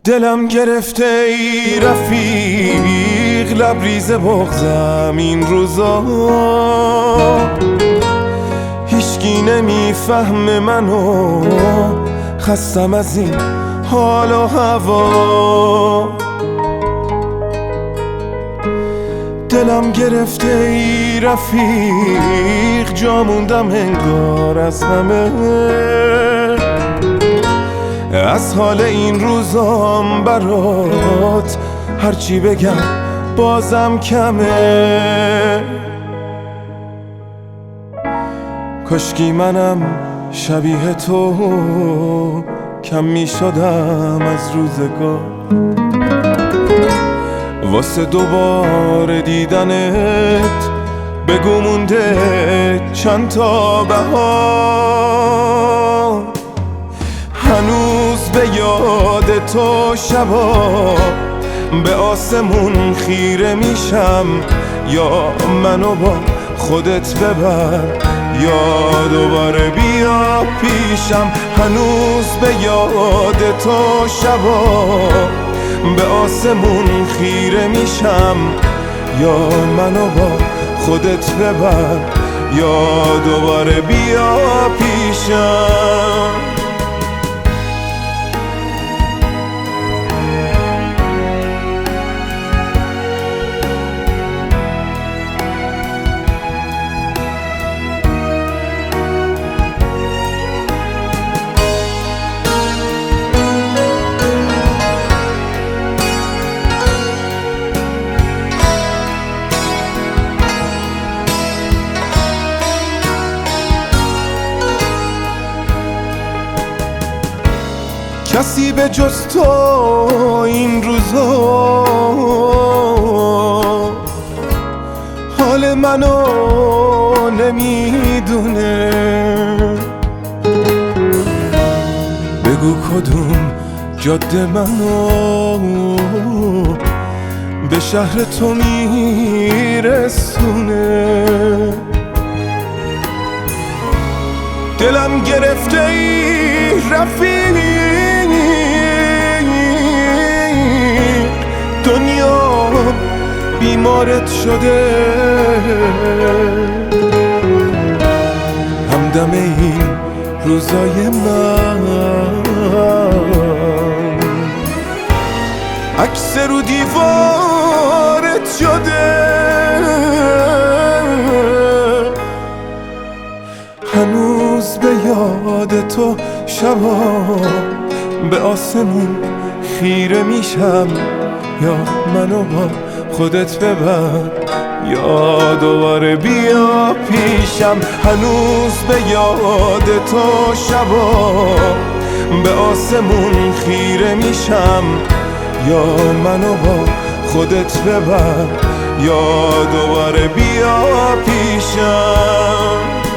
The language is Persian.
دلم گرفته ای رفیق، لبریز بغضم این روزا، هیچکی نمیفهمه منو، خستم از این حال و هوا. دلم گرفته ای رفیق، جا موندم انگار از همه، از حال این روزام برات هرچی بگم بازم کمه. کاشکی منم شبیه تو کم می شدم از روزگار، واسه دوباره دیدنت بگو مونده چند تا بهار. هنوز به یاد تو شبا به آسمون خیره میشم، یا منو با خودت ببر یا دوباره بیا پیشم. هنوز به یاد تو شبا به آسمون خیره میشم، یا منو با خودت ببر یا دوباره بیا پیشم. کسی به جز تو این روزا حال منو نمیدونه. بگو کدوم جاده منو به شهر تو میرسونه. دلم گرفته ای رفیق، دنیا بیمارت شده، همدم این روزای من عکس رو دیوارت شده. هنوز به یاد تو شبا به آسمون خیره میشم، یا منو با خودت ببر یا دوباره بیا پیشم. هنوز به یاد تو شبا به آسمون خیره میشم، یا منو با خودت ببر یا دوباره بیا پیشم.